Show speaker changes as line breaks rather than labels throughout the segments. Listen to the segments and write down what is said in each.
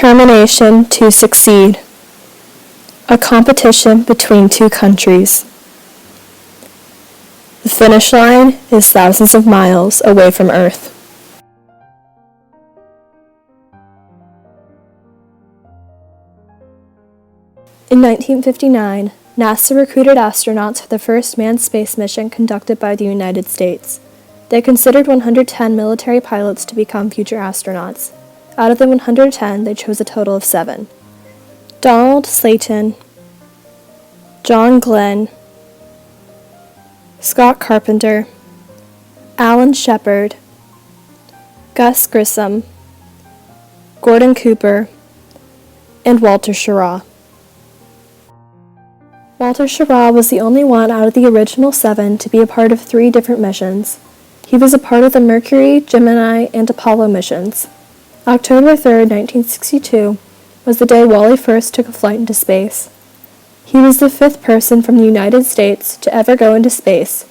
determination to succeed. A competition between two countries. The finish line is thousands of miles away from Earth. In 1959, NASA recruited astronauts for the first manned space mission conducted by the United States. They considered 110 military pilots to become future astronauts. Out of the 110, they chose a total of 7. Donald Slayton, John Glenn, Scott Carpenter, Alan Shepard, Gus Grissom, Gordon Cooper, and Walter Schirra. Walter Schirra was the only one out of the original 7 to be a part of 3 different missions. He was a part of the Mercury, Gemini, and Apollo missions. October 3, 1962, was the day Wally first took a flight into space. He was the 5th person from the United States to ever go into space,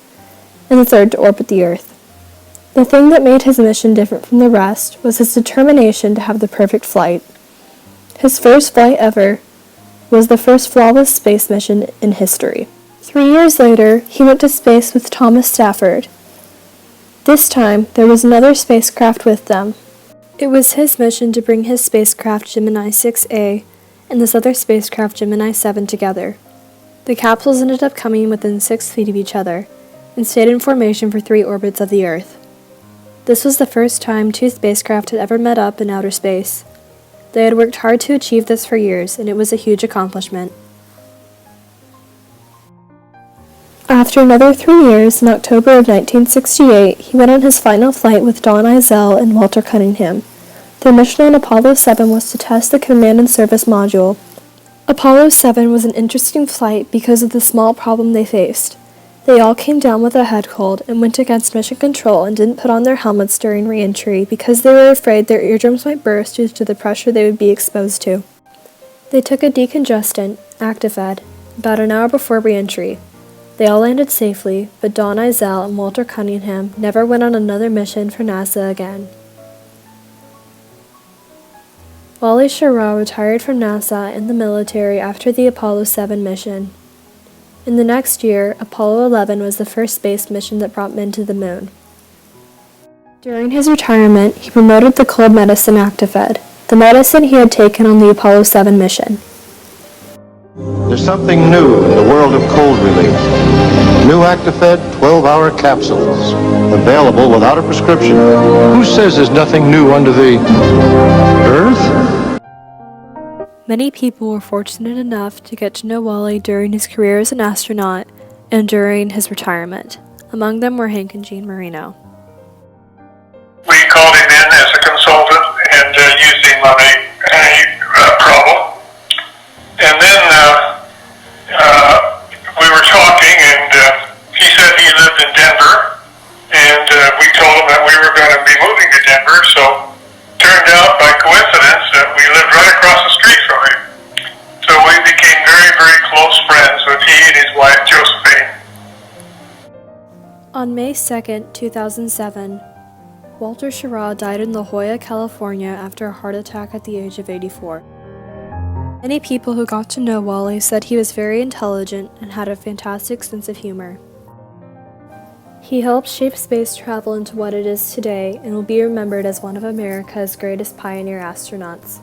and the 3rd to orbit the Earth. The thing that made his mission different from the rest was his determination to have the perfect flight. His first flight ever was the first flawless space mission in history. 3 years later, he went to space with Thomas Stafford. This time, there was another spacecraft with them. It was his mission to bring his spacecraft Gemini 6A and this other spacecraft Gemini 7 together. The capsules ended up coming within 6 feet of each other and stayed in formation for 3 orbits of the Earth. This was the first time 2 spacecraft had ever met up in outer space. They had worked hard to achieve this for years, and it was a huge accomplishment. After another 3 years, in October of 1968, he went on his final flight with Don Eisele and Walter Cunningham. Their mission on Apollo 7 was to test the Command and Service Module. Apollo 7 was an interesting flight because of the small problem they faced. They all came down with a head cold and went against mission control and didn't put on their helmets during re-entry because they were afraid their eardrums might burst due to the pressure they would be exposed to. They took a decongestant, Actifed, about an hour before re-entry. They all landed safely, but Don Eisele and Walter Cunningham never went on another mission for NASA again. Wally Schirra retired from NASA and the military after the Apollo 7 mission. In the next year, Apollo 11 was the first space mission that brought men to the moon. During his retirement, he promoted the cold medicine Actifed, the medicine he had taken on the Apollo 7 mission.
There's something new in the world of cold relief. New Actifed 12-hour capsules, available without a prescription. Who says there's nothing new under the earth?
Many people were fortunate enough to get to know Wally during his career as an astronaut and during his retirement. Among them were Hank and Jean Moreno.
We called him in as a consultant and used him on a problem. And then we were talking, and he said he lived in Denver, and we told him that we were going to be moving to Denver, so turned out by coincidence that we lived right across the street from him. So we became very, very close friends with he and his wife Josephine.
On May 2, 2007, Walter Schirra died in La Jolla, California after a heart attack at the age of 84. Many people who got to know Wally said he was very intelligent and had a fantastic sense of humor. He helped shape space travel into what it is today and will be remembered as one of America's greatest pioneer astronauts.